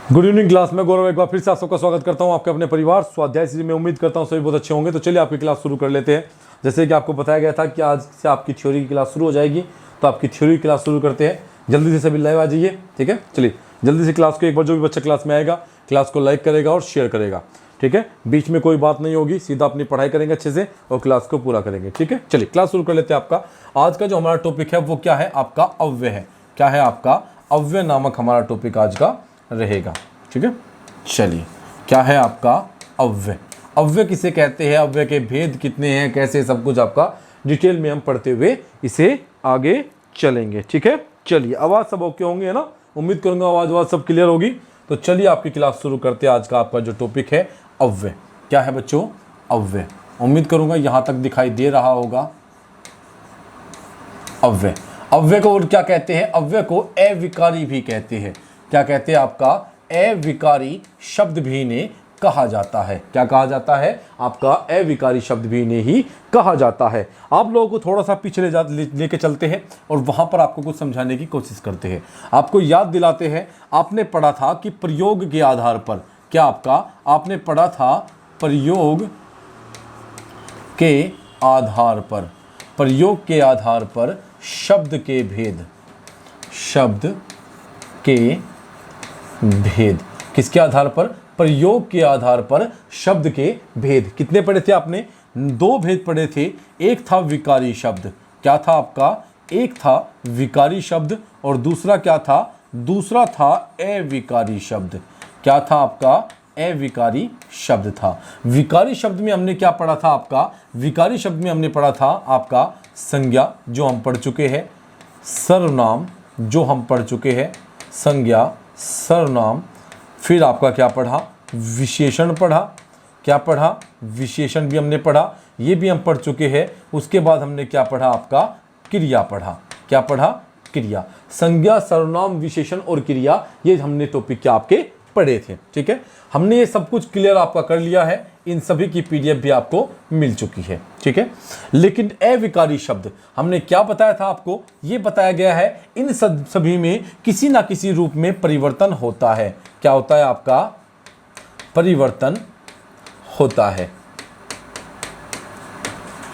Good evening class में गौरव एक बार फिर से आप सबका स्वागत करता हूं आपके अपने परिवार स्वाध्याय सीरीज में। उम्मीद करता हूं सभी बहुत अच्छे होंगे। तो चलिए आपकी क्लास शुरू कर लेते हैं। जैसे कि आपको बताया गया था कि आज से आपकी थ्योरी की क्लास शुरू हो जाएगी, तो आपकी थ्योरी की क्लास शुरू करते हैं। जल्दी से सभी लाइव आ जाइए, ठीक है। चलिए जल्दी से क्लास को, एक बार जो भी बच्चा क्लास में आएगा क्लास को लाइक करेगा और शेयर करेगा, ठीक है। बीच में कोई बात नहीं होगी, सीधा अपनी पढ़ाई करेंगे अच्छे से और क्लास को पूरा करेंगे, ठीक है। चलिए क्लास शुरू कर लेते हैं। आपका आज का जो हमारा टॉपिक है वो क्या है? आपका अव्यय है। क्या है? आपका अव्यय नामक हमारा टॉपिक आज का रहेगा, ठीक है। चलिए क्या है आपका अव्यय? अव्यय किसे कहते हैं, अव्यय के भेद कितने हैं, कैसे, सब कुछ आपका डिटेल में हम पढ़ते हुए इसे आगे चलेंगे, ठीक है। चलिए आवाज़ सब ओके होंगे ना? उम्मीद करूंगा आवाज़ सब क्लियर होगी। तो चलिए आपकी क्लास शुरू करते हैं। आज का आपका जो टॉपिक है अव्यय। क्या है बच्चों? अव्यय। उम्मीद करूंगा यहाँ तक दिखाई दे रहा होगा। अव्यय, अव्यय को और क्या कहते हैं? अव्यय को अविकारी भी कहते हैं। क्या कहते हैं? आपका अविकारी शब्द भी ने कहा जाता है। क्या कहा जाता है? आपका अविकारी शब्द भी ने ही कहा जाता है। आप लोगों को थोड़ा सा पीछे लेके चलते हैं और वहां पर आपको कुछ समझाने की कोशिश करते हैं। आपको याद दिलाते हैं, आपने पढ़ा था कि प्रयोग के आधार पर, क्या आपने पढ़ा था प्रयोग के आधार पर, प्रयोग के आधार पर शब्द के भेद, शब्द के भेद किसके आधार पर? प्रयोग के आधार पर शब्द के भेद। कितने पढ़े थे आपने? दो भेद पढ़े थे। एक था विकारी शब्द। क्या था आपका? एक था विकारी शब्द और दूसरा क्या था? दूसरा था अविकारी शब्द। क्या था आपका? अविकारी शब्द था। विकारी शब्द में हमने क्या पढ़ा था? आपका विकारी शब्द में हमने पढ़ा था आपका संज्ञा, जो हम पढ़ चुके हैं, सर्वनाम जो हम पढ़ चुके हैं, संज्ञा, सर्वनाम। फिर आपका क्या पढ़ा? विशेषण पढ़ा। क्या पढ़ा? विशेषण भी हमने पढ़ा, ये भी हम पढ़ चुके हैं। उसके बाद हमने क्या पढ़ा? आपका क्रिया पढ़ा। क्या पढ़ा? क्रिया। संज्ञा, सर्वनाम, विशेषण और क्रिया, ये हमने टॉपिक क्या आपके पढ़े थे, ठीक है। हमने ये सब कुछ क्लियर आपका कर लिया है। इन सभी की पीडीएफ भी आपको मिल चुकी है, ठीक है। लेकिन अविकारी शब्द हमने क्या बताया था आपको? ये बताया गया है इन सभी में किसी ना किसी रूप में परिवर्तन होता है। क्या होता है? आपका परिवर्तन होता है,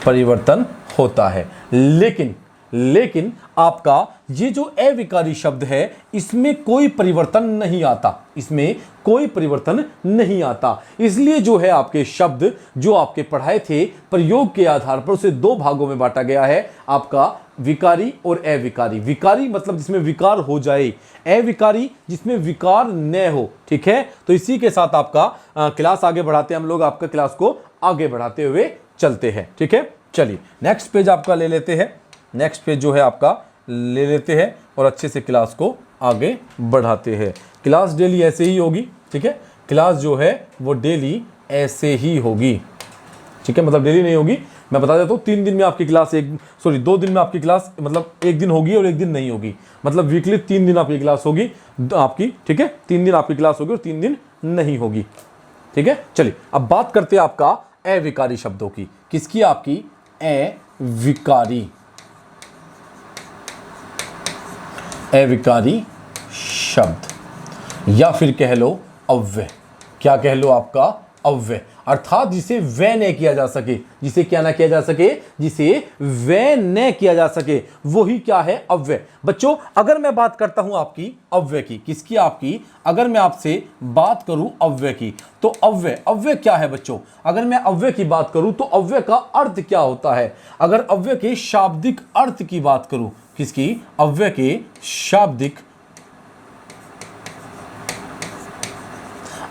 परिवर्तन होता है। लेकिन आपका ये जो अविकारी शब्द है इसमें कोई परिवर्तन नहीं आता, इसमें कोई परिवर्तन नहीं आता। इसलिए जो है आपके शब्द जो आपके पढ़ाए थे प्रयोग के आधार पर, उसे दो भागों में बांटा गया है, आपका विकारी और अविकारी। विकारी मतलब जिसमें विकार हो जाए, अविकारी जिसमें विकार न हो, ठीक है। तो इसी के साथ आपका क्लास आगे बढ़ाते हैं हम लोग, आपका क्लास को आगे बढ़ाते हुए चलते हैं, ठीक है। चलिए नेक्स्ट पेज आपका ले लेते हैं। नेक्स्ट पेज जो है आपका ले लेते हैं और अच्छे से क्लास को आगे बढ़ाते हैं। क्लास डेली ऐसे ही होगी, ठीक है। क्लास जो है वो डेली ऐसे ही होगी, ठीक है। मतलब डेली नहीं होगी, मैं बता देता हूँ। 3 दिन में आपकी क्लास, 2 दिन में आपकी क्लास, मतलब एक दिन होगी और एक दिन नहीं होगी। मतलब वीकली 3 दिन आपकी क्लास होगी आपकी, ठीक है। 3 दिन आपकी क्लास होगी और 3 दिन नहीं होगी, ठीक है। चलिए अब बात करते हैं आपका अविकारी शब्दों की। किसकी? आपकी अविकारी, अविकारी शब्द या फिर कह लो अव्यय। क्या कह लो? आपका अव्यय, अर्थात जिसे व्यय न किया जा सके, जिसे क्या ना किया जा सके, जिसे व्यय न किया जा सके, वही क्या है? अव्यय। बच्चों अगर मैं बात करता हूं आपकी अव्यय की, किसकी? आपकी अगर मैं आपसे बात करूं अव्यय की, तो अव्यय क्या है बच्चों? अगर मैं अव्यय की बात करूं तो अव्यय का अर्थ क्या होता है? अगर अव्यय के शाब्दिक अर्थ की बात करूं, किसकी? अव्यय के शाब्दिक,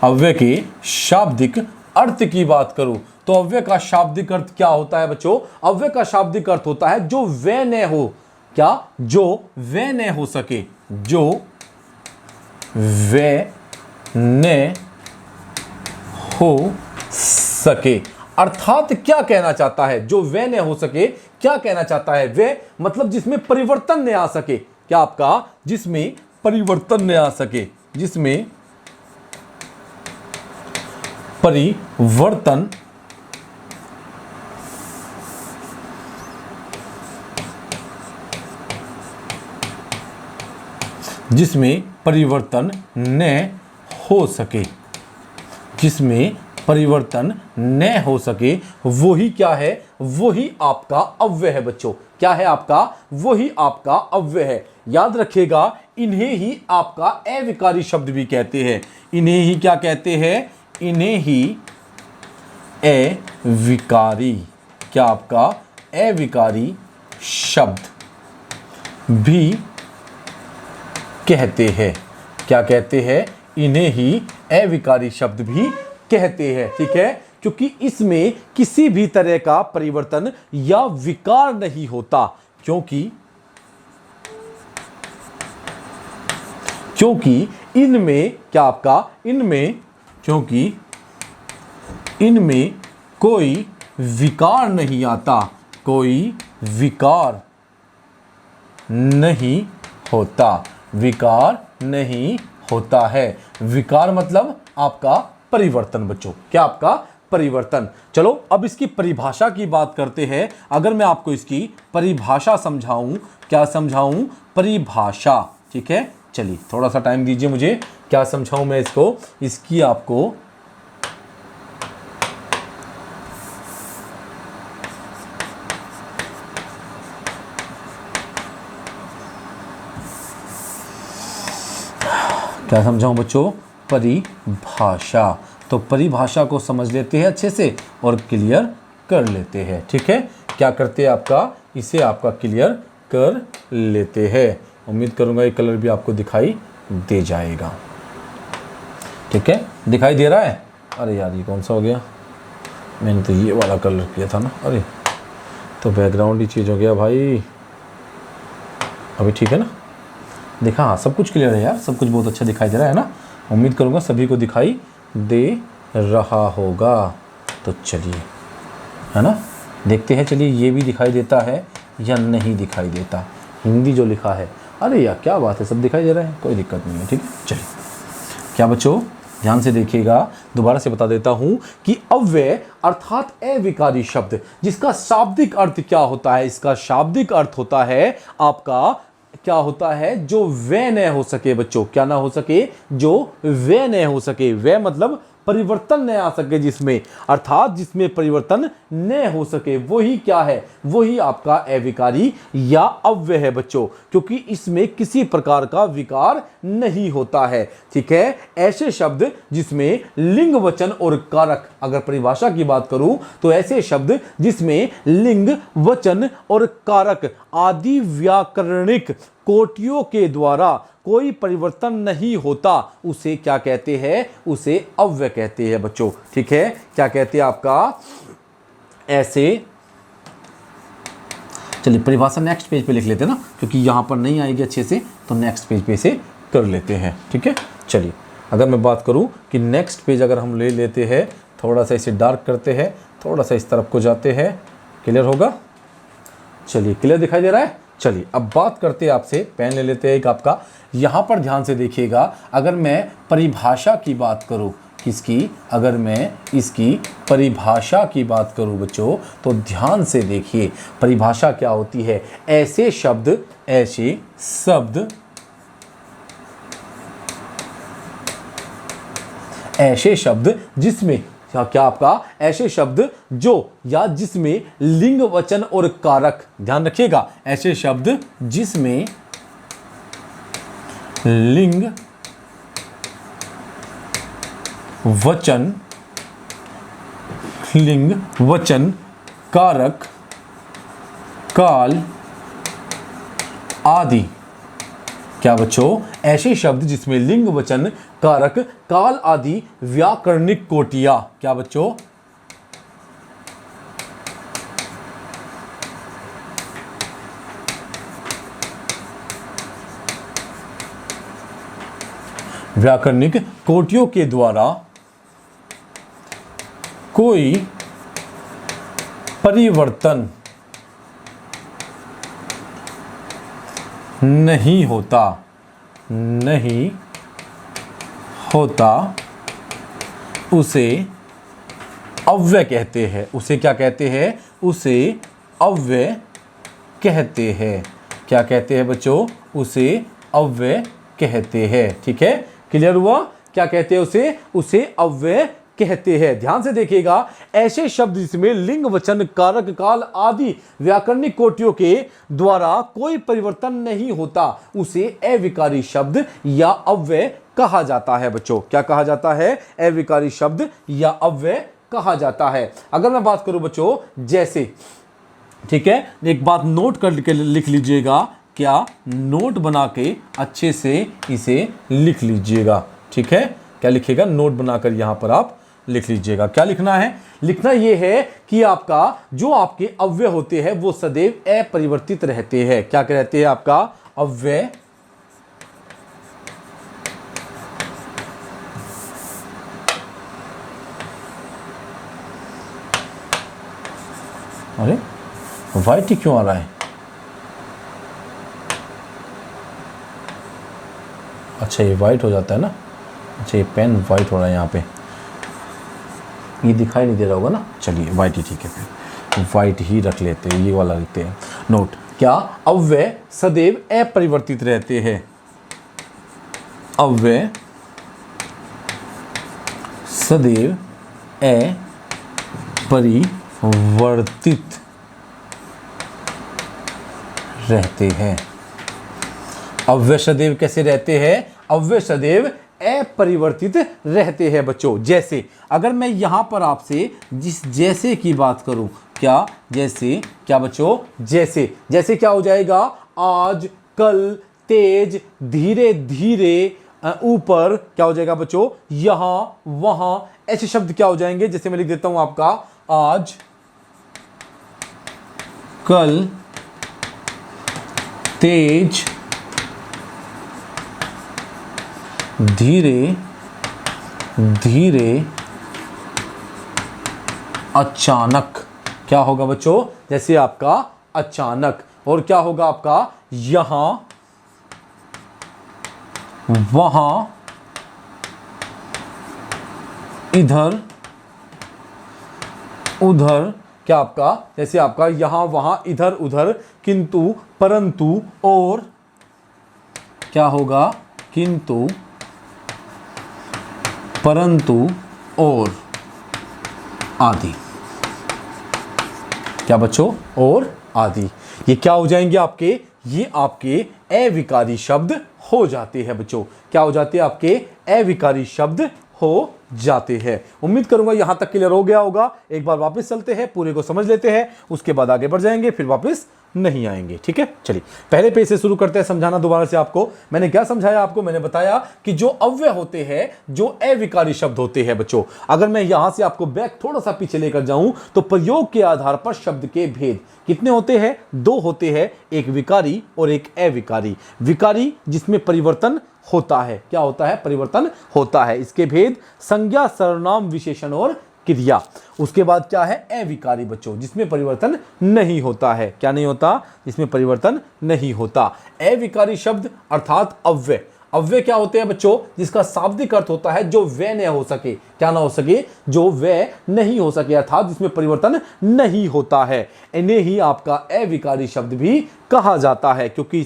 अव्यय के शाब्दिक अर्थ की बात करूं तो अव्यय का शाब्दिक अर्थ क्या होता है बच्चों? अव्यय का शाब्दिक अर्थ होता है जो व्यय न हो। क्या? जो व्यय न हो सके, जो व्यय न हो सके। अर्थात क्या कहना चाहता है? जो व्यय न हो सके, क्या कहना चाहता है? व्यय मतलब जिसमें परिवर्तन न आ सके। क्या आपका? जिसमें परिवर्तन न आ सके, जिसमें परिवर्तन जिसमें परिवर्तन न हो सके, जिसमें परिवर्तन न हो सके, वही क्या है, वही आपका अव्यय है बच्चों। क्या है आपका, वही आपका अव्यय है। याद रखिएगा, इन्हें ही आपका अविकारी शब्द भी कहते हैं। इन्हें ही क्या कहते हैं, इन्हें ही अविकारी, क्या आपका अविकारी शब्द भी कहते हैं। क्या कहते हैं, इन्हें ही अविकारी शब्द भी कहते हैं। ठीक है, क्योंकि इसमें किसी भी तरह का परिवर्तन या विकार नहीं होता, क्योंकि इनमें क्या आपका, क्योंकि इनमें कोई विकार नहीं आता, कोई विकार नहीं होता, विकार नहीं होता है। विकार मतलब आपका परिवर्तन बच्चों, क्या आपका परिवर्तन। चलो अब इसकी परिभाषा की बात करते हैं। अगर मैं आपको इसकी परिभाषा समझाऊं, क्या समझाऊं, परिभाषा। ठीक है, चलिए थोड़ा सा टाइम दीजिए मुझे, क्या समझाऊं मैं इसको, इसकी आपको क्या समझाऊं बच्चों, परिभाषा। तो परिभाषा को समझ लेते हैं अच्छे से और क्लियर कर लेते हैं। ठीक है, क्या करते हैं आपका, इसे आपका क्लियर कर लेते हैं। उम्मीद करूंगा ये कलर भी आपको दिखाई दे जाएगा। ठीक है, दिखाई दे रहा है। अरे यार ये कौन सा हो गया, मैंने तो ये वाला कलर किया था ना। अरे तो बैकग्राउंड ही चेंज हो गया भाई। अभी ठीक है ना, देखा, हाँ सब कुछ क्लियर है यार, सब कुछ बहुत अच्छा दिखाई दे रहा है ना। उम्मीद करूंगा सभी को दिखाई दे रहा होगा। तो चलिए, है ना, देखते हैं। चलिए ये भी दिखाई देता है या नहीं दिखाई देता, हिंदी जो लिखा है। अरे यार क्या बात है, सब दिखाई दे रहा है, कोई दिक्कत नहीं है। ठीक है, चलिए क्या बच्चों ध्यान से देखिएगा, दोबारा से बता देता हूं कि अव्यय अर्थात अविकारी शब्द, जिसका शाब्दिक अर्थ क्या होता है, इसका शाब्दिक अर्थ होता है आपका, क्या होता है, जो वे न हो सके बच्चों। क्या ना हो सके, जो वे न हो सके। वे मतलब परिवर्तन न आ सके जिसमें, अर्थात जिसमें परिवर्तन न हो सके, वही क्या है, वही आपका अविकारी या अव्यय है बच्चों, क्योंकि इसमें किसी प्रकार का विकार नहीं होता है। ठीक है, ऐसे शब्द जिसमें लिंग वचन और कारक, अगर परिभाषा की बात करूं तो ऐसे शब्द जिसमें लिंग वचन और कारक आदि व्याकरणिक कोटियों के द्वारा कोई परिवर्तन नहीं होता, उसे क्या कहते हैं, उसे अव्यय कहते हैं बच्चों। ठीक है, क्या कहते हैं आपका, ऐसे। चलिए परिभाषा नेक्स्ट पेज पे लिख लेते हैं ना, क्योंकि यहां पर नहीं आएगी अच्छे से, तो नेक्स्ट पेज पे से कर लेते हैं। ठीक है, चलिए अगर मैं बात करूं कि नेक्स्ट पेज अगर हम ले लेते हैं, थोड़ा सा इसे डार्क करते हैं, थोड़ा सा इस तरफ को जाते हैं, क्लियर होगा। चलिए क्लियर दिखाई दे रहा है। चलिए अब बात करते हैं आपसे, पेन ले लेते हैं एक आपका। यहां पर ध्यान से देखिएगा, अगर मैं परिभाषा की बात करूं, किसकी, अगर मैं इसकी परिभाषा की बात करूं बच्चों, तो ध्यान से देखिए परिभाषा क्या होती है। ऐसे शब्द, ऐसे शब्द, ऐसे शब्द जिसमें क्या आपका, ऐसे शब्द जो या जिसमें लिंग वचन और कारक, ध्यान रखिएगा, ऐसे शब्द जिसमें लिंग वचन कारक काल आदि, क्या बच्चों, ऐसे शब्द जिसमें लिंग वचन कारक काल आदि व्याकरणिक कोटियां, क्या बच्चों, व्याकरणिक कोटियों के द्वारा कोई परिवर्तन नहीं होता, नहीं होता, उसे अव्यय कहते हैं। उसे क्या कहते हैं, उसे अव्यय कहते हैं। क्या कहते हैं बच्चों, उसे अव्यय कहते हैं। ठीक है, क्लियर हुआ, क्या कहते हैं उसे? उसे अव्यय कहते हैं। ध्यान से देखिएगा, ऐसे शब्द जिसमें लिंग, वचन, कारक, काल आदि व्याकरणिक कोटियों के द्वारा कोई परिवर्तन नहीं होता उसे अविकारी शब्द या अव्यय कहा जाता है। बच्चों क्या कहा जाता है? अविकारी शब्द या अव्यय कहा जाता है। अगर मैं बात करूं बच्चों जैसे, ठीक है, एक बात नोट करके लिख लीजिएगा, क्या नोट बना के अच्छे से इसे लिख लीजिएगा। ठीक है, क्या लिखिएगा? नोट बनाकर यहां पर आप लिख लीजिएगा। क्या लिखना है? लिखना यह है कि आपका जो आपके अव्यय होते हैं वो सदैव अपरिवर्तित रहते हैं। क्या कहते हैं? आपका अव्यय अरे व्हाइट ही क्यों आ रहा है? अच्छा ये व्हाइट हो जाता है ना। अच्छा ये पेन व्हाइट हो रहा है यहाँ पे, ये दिखाई नहीं दे रहा होगा ना। चलिए व्हाइट ही ठीक है, फिर व्हाइट ही रख लेते हैं, ये वाला लिखते हैं। नोट, क्या अव्यय सदैव अपरिवर्तित रहते हैं। अव्यय सदैव अपरिवर्तित रहते हैं। अव्यय सदैव कैसे रहते हैं? अव्यय सदैव अपरिवर्तित रहते हैं बच्चों। जैसे अगर मैं यहां पर आपसे जैसे की बात करूं, क्या जैसे, क्या बच्चों? जैसे, जैसे क्या हो जाएगा? आज, कल, तेज, धीरे धीरे, ऊपर, क्या हो जाएगा बच्चों? यहां, वहां, ऐसे शब्द क्या हो जाएंगे? जैसे मैं लिख देता हूं आपका आज, कल, तेज, धीरे धीरे, अचानक। क्या होगा बच्चों? जैसे आपका अचानक, और क्या होगा आपका? यहां, वहां, इधर उधर। क्या आपका? जैसे आपका यहां, वहां, इधर उधर, किंतु, परंतु, और। क्या होगा? किंतु, परंतु, और आदि। क्या बच्चों? और आदि। ये क्या हो जाएंगे आपके? ये आपके अविकारी शब्द हो जाते हैं बच्चों। क्या हो जाते हैं? आपके अविकारी शब्द हो जाते हैं। उम्मीद करूंगा यहां तक क्लियर हो गया होगा। एक बार वापस चलते हैं, पूरे को समझ लेते हैं, उसके बाद आगे बढ़ जाएंगे, फिर वापस नहीं आएंगे। ठीक है, चलिए पहले पेज से शुरू करते हैं समझाना दोबारा से आपको। मैंने क्या समझाया आपको? मैंने बताया कि जो अव्यय होते हैं, जो अविकारी शब्द होते हैं बच्चों, अगर मैं यहां से आपको बैक थोड़ा सा पीछे लेकर जाऊं तो प्रयोग के आधार पर शब्द के भेद कितने होते हैं? दो होते हैं, एक विकारी और एक अविकारी। विकारी जिसमें परिवर्तन होता है। क्या होता है? परिवर्तन होता है। इसके भेद संज्ञा, सर्वनाम, विशेषण और क्रिया। उसके बाद क्या है? अविकारी बच्चों, जिसमें परिवर्तन नहीं होता है। क्या नहीं होता? जिसमें परिवर्तन नहीं होता। अविकारी शब्द अर्थात अव्यय। अव्यय क्या होते हैं बच्चों? जिसका शाब्दिक अर्थ होता है जो वे न हो सके। क्या ना हो सके? जो वे नहीं हो सके, अर्थात जिसमें परिवर्तन नहीं होता है। इन्हें ही आपका अविकारी शब्द भी कहा जाता है, क्योंकि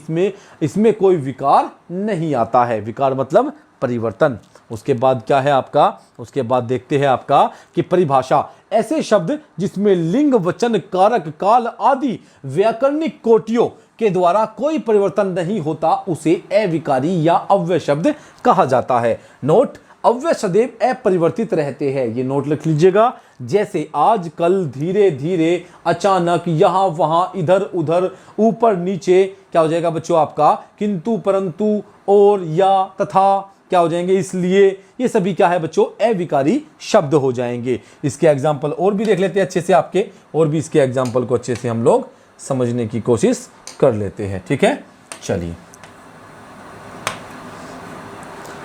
इसमें कोई विकार नहीं आता है। विकार मतलब परिवर्तन। उसके बाद क्या है आपका? उसके बाद देखते हैं आपका कि परिभाषा। ऐसे शब्द जिसमें लिंग, वचन, कारक, काल आदि व्याकरणिक कोटियों के द्वारा कोई परिवर्तन नहीं होता उसे अविकारी या अव्यय शब्द कहा जाता है। नोट, अव्यय सदैव अपरिवर्तित रहते हैं। ये नोट लिख लीजिएगा। जैसे आज, कल, धीरे धीरे, अचानक, यहां वहां, इधर उधर, ऊपर नीचे। क्या हो जाएगा बच्चों आपका? किंतु, परंतु, और, या, तथा। क्या हो जाएंगे? इसलिए। ये सभी क्या है बच्चों? अविकारी शब्द हो जाएंगे। इसके एग्जाम्पल और भी देख लेते हैं अच्छे से आपके, और भी इसके एग्जाम्पल को अच्छे से हम लोग समझने की कोशिश कर लेते हैं। ठीक है, चलिए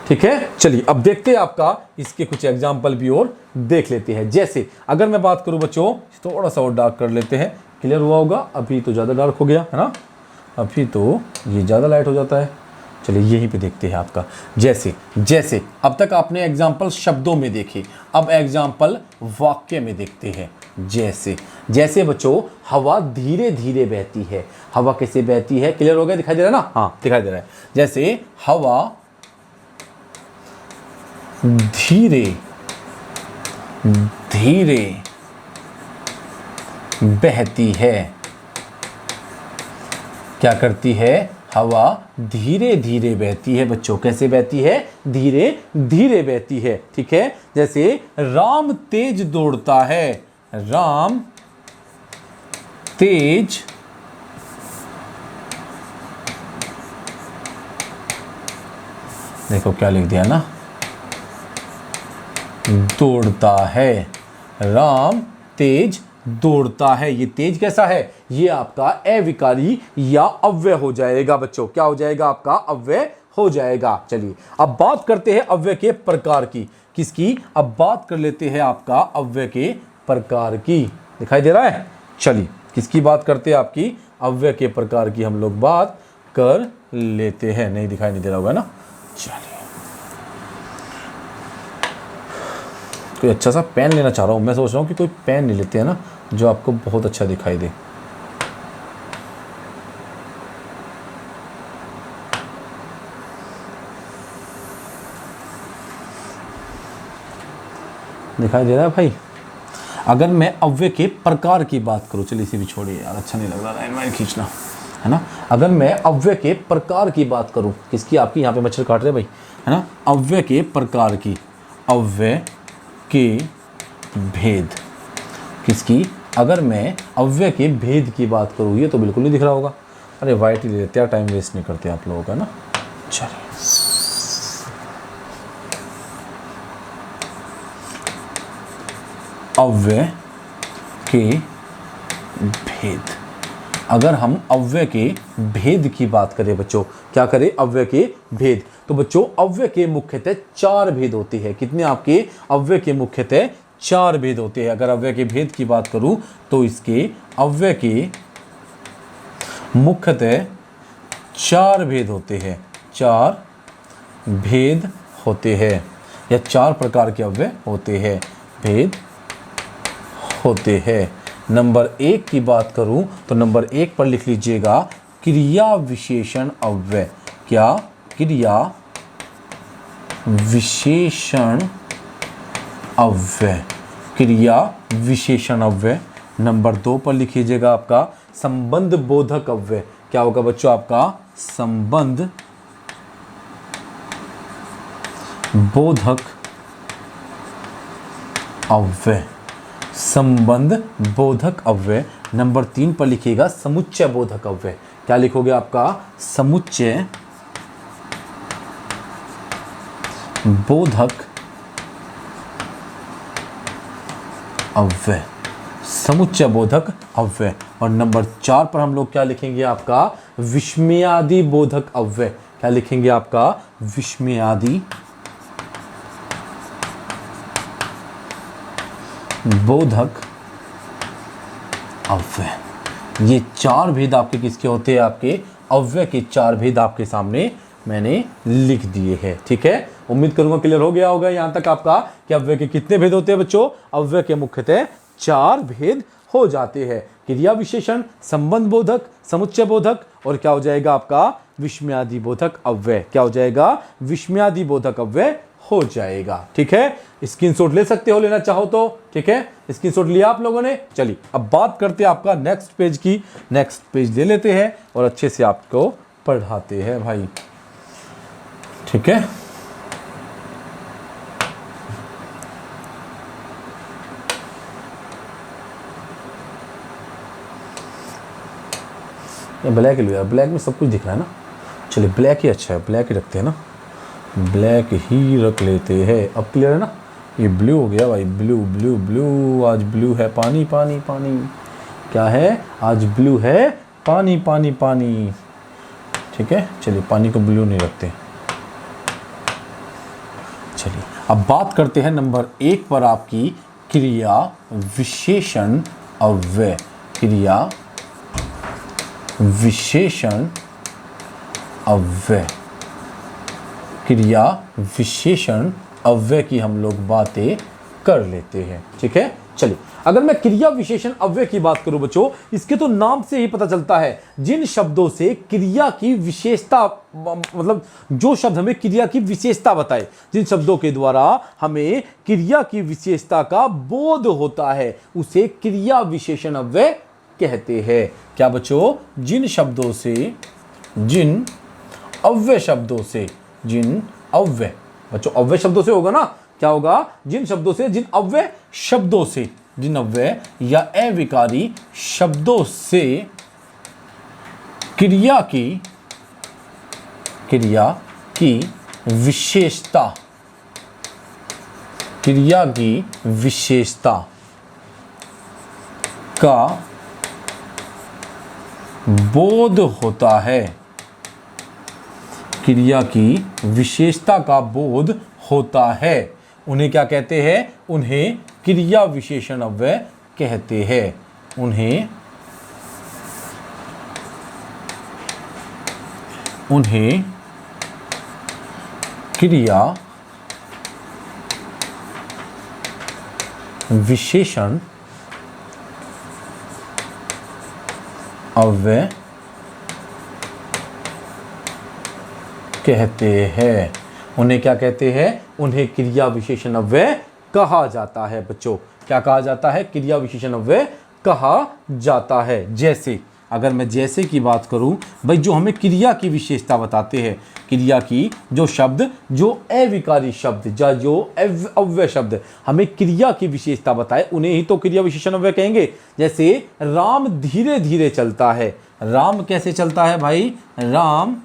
ठीक है, चलिए अब देखते हैं आपका इसके कुछ एग्जाम्पल भी और देख लेते हैं। जैसे अगर मैं बात करूं बच्चों, थोड़ा सा और डार्क कर लेते हैं। क्लियर हुआ होगा? अभी तो ज़्यादा डार्क हो गया है ना, अभी तो ये ज़्यादा लाइट हो जाता है। चलिए यहीं पे देखते हैं आपका। जैसे जैसे अब तक आपने एग्जाम्पल शब्दों में देखे, अब एग्जाम्पल वाक्य में देखते हैं। जैसे जैसे बच्चों, हवा धीरे धीरे बहती है। हवा कैसे बहती है? क्लियर हो गया? दिखाई दे रहा है ना? हाँ दिखाई दे रहा है। जैसे हवा धीरे धीरे बहती है। क्या करती है? हवा धीरे धीरे बहती है बच्चों। कैसे बहती है? धीरे धीरे बहती है। ठीक है, जैसे राम तेज दौड़ता है। राम तेज देखो क्या लिख दिया ना, दौड़ता है। राम तेज दौड़ता है। ये तेज कैसा है? ये आपका अविकारी या अव्यय हो जाएगा बच्चों। क्या हो जाएगा? आपका अव्यय हो जाएगा। चलिए अब बात करते हैं अव्यय के प्रकार की। किसकी? अब बात कर लेते हैं आपका अव्यय के प्रकार की। दिखाई दे रहा है? चलिए किसकी बात करते हैं? आपकी अव्यय के प्रकार की हम लोग बात कर लेते हैं। नहीं दिखाई नहीं दे रहा होगा ना? चलिए कोई अच्छा सा पेन लेना चाह रहा हूँ। मैं सोच रहा हूँ कि कोई पेन ले लेते हैं ना जो आपको बहुत अच्छा दिखाई दे। दिखाई दे रहा है भाई? अगर मैं अव्यय के प्रकार की बात करूँ, चलिए इसे भी छोड़िए यार, अच्छा नहीं लग रहा लाइन खींचना, है ना। अगर मैं अव्यय के प्रकार की बात करूँ, किसकी? आपकी। यहाँ पे मच्छर काट रहे भाई, है ना। अव्यय के प्रकार की, अव्यय के भेद। किसकी? अगर मैं अव्यय के भेद की बात करूँ, ये तो बिल्कुल नहीं दिख रहा होगा। अरे वाइट ही ले लेते हैं, टाइम वेस्ट नहीं करते आप लोगों का ना। चलिए अव्यय के भेद। अगर हम अव्यय के भेद की बात करें बच्चों, क्या करें? अव्यय के भेद। तो बच्चों अव्यय के मुख्यतः 4 भेद होते हैं। कितने आपके? अव्यय के मुख्यतः 4 भेद होते हैं। अगर अव्यय के भेद की बात करूं तो इसके अव्यय के मुख्यतः 4 भेद होते हैं। 4 भेद होते हैं या 4 प्रकार के अव्यय होते हैं, भेद होते हैं। नंबर 1 की बात करूं तो नंबर 1 पर लिख लीजिएगा क्रिया विशेषण अव्यय। क्या? क्रिया विशेषण अव्यय। क्रिया विशेषण अव्यय। नंबर 2 पर लिखिएगा आपका संबंध बोधक अव्यय। क्या होगा बच्चों? आपका संबंध बोधक अव्यय। संबंध बोधक अव्यय। नंबर 3 पर लिखिएगा समुच्चय बोधक अव्यय। क्या लिखोगे? आपका समुच्चय बोधक अव्यय। समुच्चय बोधक अव्यय। और नंबर 4 पर हम लोग क्या लिखेंगे? आपका विस्मयादि बोधक अव्यय। क्या लिखेंगे? आपका विस्मयादि बोधक अव्यय। ये 4 भेद आपके किसके होते हैं? आपके अव्यय के 4 भेद आपके सामने मैंने लिख दिए हैं। ठीक है, उम्मीद करूंगा क्लियर हो गया होगा यहां तक आपका कि अव्यय के कितने भेद होते हैं बच्चों? अव्यय के मुख्यतः 4 भेद हो जाते हैं। क्रिया विशेषण, संबंध बोधक, समुच्चय बोधक और क्या हो जाएगा? आपका विस्मयादि बोधक अव्यय। क्या हो जाएगा? विस्मयादि बोधक अव्यय हो जाएगा। ठीक है, स्क्रीनशॉट ले सकते हो लेना चाहो तो। ठीक है, स्क्रीनशॉट लिया आप लोगों ने। चलिए अब बात करते हैं आपका नेक्स्ट पेज की। नेक्स्ट पेज ले लेते हैं और अच्छे से आपको पढ़ाते हैं भाई। ठीक है, ये ब्लैक ही लिया, ब्लैक में सब कुछ दिख रहा है ना। चलिए ब्लैक ही अच्छा है, ब्लैक ही रखते हैं ना, ब्लैक ही रख लेते हैं। अब क्लियर है ना? ये ब्लू हो गया भाई, ब्लू ब्लू ब्लू। आज ब्लू है पानी पानी पानी। क्या है? आज ब्लू है पानी पानी पानी। ठीक है, चलिए पानी को ब्लू नहीं रखते। चलिए अब बात करते हैं नंबर 1 पर आपकी क्रिया विशेषण अव्यय। क्रिया विशेषण अव्यय। क्रिया विशेषण अव्यय की हम लोग बातें कर लेते हैं। ठीक है, चलिए, अगर मैं क्रिया विशेषण अव्यय की बात करूं बच्चों, इसके तो नाम से ही पता चलता है, जिन शब्दों से क्रिया की विशेषता, मतलब जो शब्द हमें क्रिया की विशेषता बताए, जिन शब्दों के द्वारा हमें क्रिया की विशेषता का बोध होता है, उसे क्रिया विशेषण अव्यय कहते हैं। क्या बच्चों? जिन शब्दों से, जिन अव्यय शब्दों से, जिन अव्यय, बच्चों अव्यय शब्दों से होगा ना, क्या होगा? जिन शब्दों से, जिन अव्यय शब्दों से, जिन अव्यय या अविकारी शब्दों से क्रिया की विशेषता, क्रिया की विशेषता का बोध होता है, क्रिया की विशेषता का बोध होता है, उन्हें क्या कहते हैं? उन्हें क्रिया विशेषण अव्यय कहते हैं। उन्हें क्रिया विशेषण अव्यय कहते हैं। उन्हें क्या कहते हैं? उन्हें क्रिया विशेषण अव्यय कहा जाता है बच्चों। क्या कहा जाता है? क्रिया विशेषण अव्यय कहा जाता है। जैसे, अगर मैं जैसे की बात करूं भाई, जो हमें क्रिया की विशेषता बताते हैं, क्रिया की जो शब्द, जो अविकारी शब्द या जो अव्यय शब्द हमें क्रिया की विशेषता बताए, उन्हें ही तो क्रिया विशेषण अव्यय कहेंगे। जैसे राम धीरे धीरे चलता है। राम कैसे चलता है भाई? राम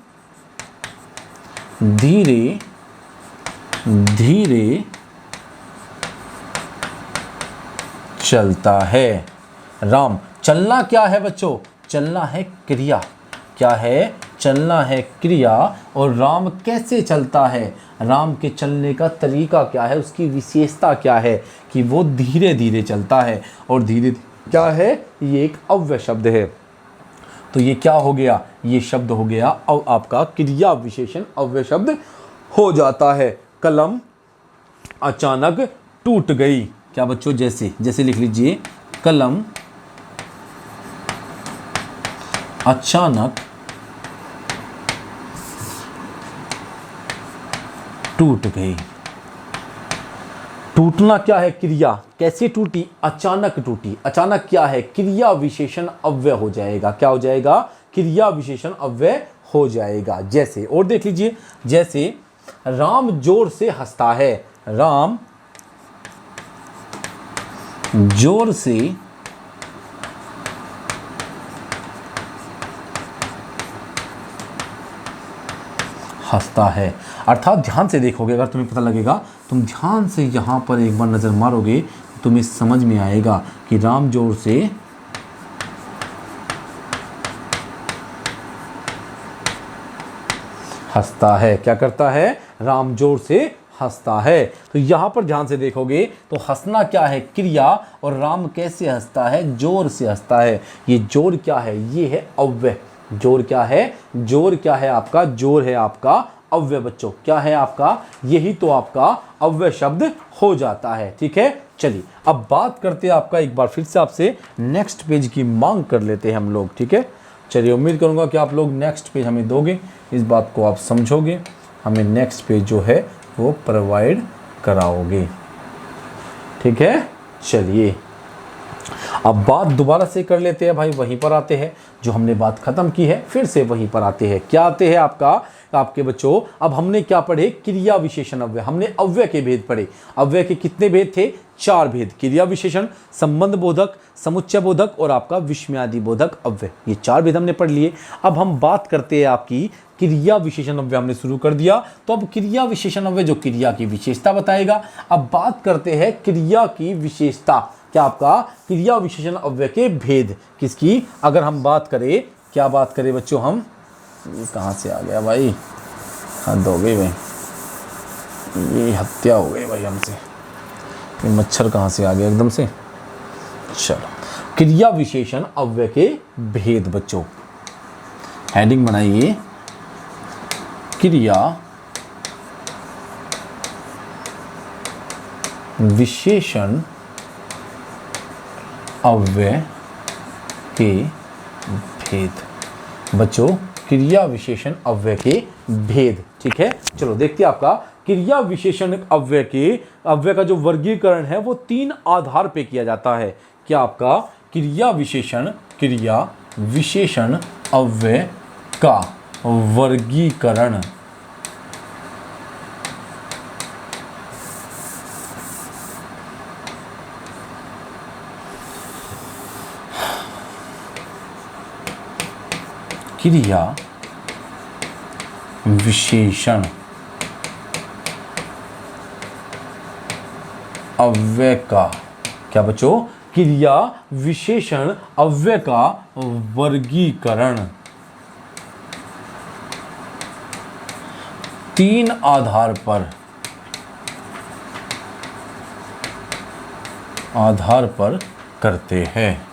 धीरे धीरे चलता है। राम, चलना क्या है बच्चों? चलना है क्रिया। क्या है? चलना है क्रिया। और राम कैसे चलता है? राम के चलने का तरीका क्या है? उसकी विशेषता क्या है? कि वो धीरे धीरे चलता है। और धीरे क्या है? ये एक अव्यय शब्द है। तो ये क्या हो गया? ये शब्द हो गया और आपका क्रिया विशेषण अव्यय शब्द हो जाता है। कलम अचानक टूट गई। क्या बच्चों? जैसे, जैसे लिख लीजिए, कलम अचानक टूट गई। टूटना क्या है? क्रिया। कैसे टूटी? अचानक टूटी। अचानक क्या है? क्रिया विशेषण अव्यय हो जाएगा। क्या हो जाएगा? क्रिया विशेषण अव्यय हो जाएगा। जैसे, और देख लीजिए, जैसे राम जोर से हंसता है। राम जोर से हंसता है। अर्थात ध्यान से देखोगे, अगर तुम्हें पता लगेगा, तुम ध्यान से यहाँ पर एक बार नज़र मारोगे, तो तुम्हें समझ में आएगा कि राम जोर से हंसता है। क्या करता है? राम जोर से हंसता है। तो यहाँ पर ध्यान से देखोगे तो हंसना क्या है? क्रिया। और राम कैसे हंसता है? जोर से हंसता है। ये जोर क्या है? ये है अव्यय। जोर क्या है? जोर क्या है आपका? जोर है आपका अव्यय बच्चों। क्या है आपका? यही तो आपका अव्यय शब्द हो जाता है। ठीक है, चलिए अब बात करते हैं आपका, एक बार फिर से आपसे नेक्स्ट पेज की मांग कर लेते हैं हम लोग। ठीक है, चलिए उम्मीद करूंगा कि आप लोग नेक्स्ट पेज हमें दोगे, इस बात को आप समझोगे, हमें नेक्स्ट पेज जो है वो प्रोवाइड कराओगे। ठीक है, चलिए अब बात दोबारा से कर लेते हैं भाई, वहीं पर आते हैं जो हमने बात खत्म की है, फिर से वहीं पर आते हैं। क्या आते हैं आपके बच्चों? अब हमने क्या पढ़े? क्रिया विशेषण अव्यय। हमने अव्यय के भेद पढ़े। अव्यय के कितने भेद थे? 4 भेद। क्रिया विशेषण, संबंध बोधक, समुच्चय बोधक और आपका विस्मयादि बोधक अव्यय। ये 4 भेद हमने पढ़ लिए। अब हम बात करते हैं आपकी क्रिया विशेषण अव्यय। हमने शुरू कर दिया, तो अब क्रिया विशेषण अव्यय जो क्रिया की विशेषता बताएगा। अब बात करते हैं क्रिया की विशेषता। क्या आपका? क्रिया विशेषण अव्यय के भेद। किसकी अगर हम बात करें, क्या बात करें बच्चों हम? ये कहाँ से आ गया भाई? हद हो गई भाई, ये हत्या हो गई भाई हमसे। ये मच्छर कहाँ से आ गया एकदम से? चलो, क्रिया विशेषण अव्यय के भेद बच्चों, हेडिंग बनाइए, क्रिया विशेषण अव्यय के भेद। बच्चों क्रिया विशेषण अव्यय के भेद, ठीक है। चलो देखते हैं आपका क्रिया विशेषण अव्यय का जो वर्गीकरण है वो 3 आधार पे किया जाता है। क्या आपका क्रिया विशेषण अव्यय का वर्गीकरण क्रिया विशेषण अव्यय का, क्या बच्चों, क्रिया विशेषण अव्यय का वर्गीकरण 3 आधार पर करते हैं।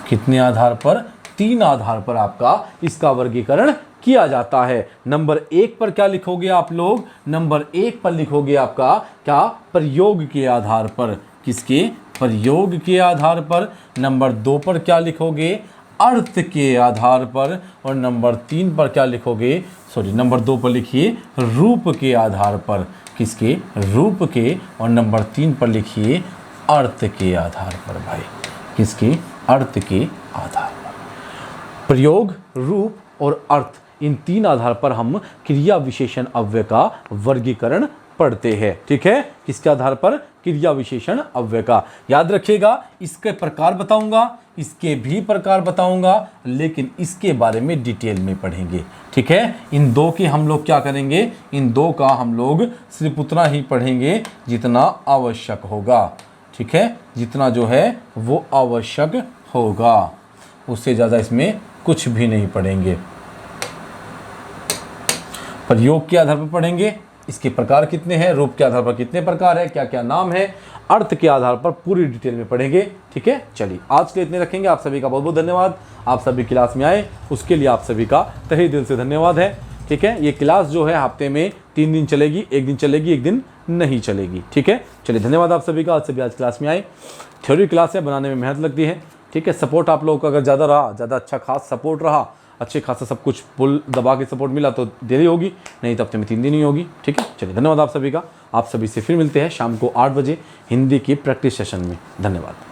कितने आधार पर? 3 आधार पर आपका इसका वर्गीकरण किया जाता है। नंबर 1 पर क्या लिखोगे आप लोग? नंबर 1 पर लिखोगे आपका क्या? प्रयोग के आधार पर। किसके? प्रयोग के आधार पर। नंबर 2 पर क्या लिखोगे? अर्थ के आधार पर। और नंबर 3 पर क्या लिखोगे? नंबर 2 पर लिखिए रूप के आधार पर। किसके? रूप के। और नंबर 3 पर लिखिए अर्थ के आधार पर भाई। किसके? अर्थ के आधार पर। प्रयोग, रूप और अर्थ, इन 3 आधार पर हम क्रिया विशेषण अव्यय का वर्गीकरण पढ़ते हैं। ठीक है, किसके आधार पर? क्रिया विशेषण अव्यय का। याद रखिएगा, इसके प्रकार बताऊंगा, इसके भी प्रकार बताऊंगा, लेकिन इसके बारे में डिटेल में पढ़ेंगे। ठीक है, इन 2 की हम लोग क्या करेंगे? इन 2 का हम लोग सिर्फ उतना ही पढ़ेंगे जितना आवश्यक होगा। ठीक है, जितना जो है वो आवश्यक होगा, उससे ज़्यादा इसमें कुछ भी नहीं पढ़ेंगे। प्रयोग के आधार पर पढ़ेंगे, इसके प्रकार कितने हैं, रूप के आधार पर कितने प्रकार है, क्या क्या नाम है, अर्थ के आधार पर पूरी डिटेल में पढ़ेंगे। ठीक है, चलिए आज के लिए इतने रखेंगे। आप सभी का बहुत बहुत धन्यवाद। आप सभी क्लास में आए उसके लिए आप सभी का तहे दिल से धन्यवाद है। ठीक है, ये क्लास जो है हफ्ते में 3 दिन चलेगी, एक दिन चलेगी, एक दिन नहीं चलेगी। ठीक है, चलिए धन्यवाद आप सभी का। आज सभी आज क्लास में आए। थ्योरी क्लास है, बनाने में मेहनत लगती है। ठीक है, सपोर्ट आप लोगों का अगर ज़्यादा रहा, ज़्यादा अच्छा खास सपोर्ट रहा, अच्छे खासा सब कुछ पुल दबा के सपोर्ट मिला तो देरी होगी, नहीं तो हफ्ते में 3 दिन ही होगी। ठीक है, चलिए धन्यवाद आप सभी का। आप सभी से फिर मिलते हैं शाम को 8 बजे हिंदी की प्रैक्टिस सेशन में। धन्यवाद।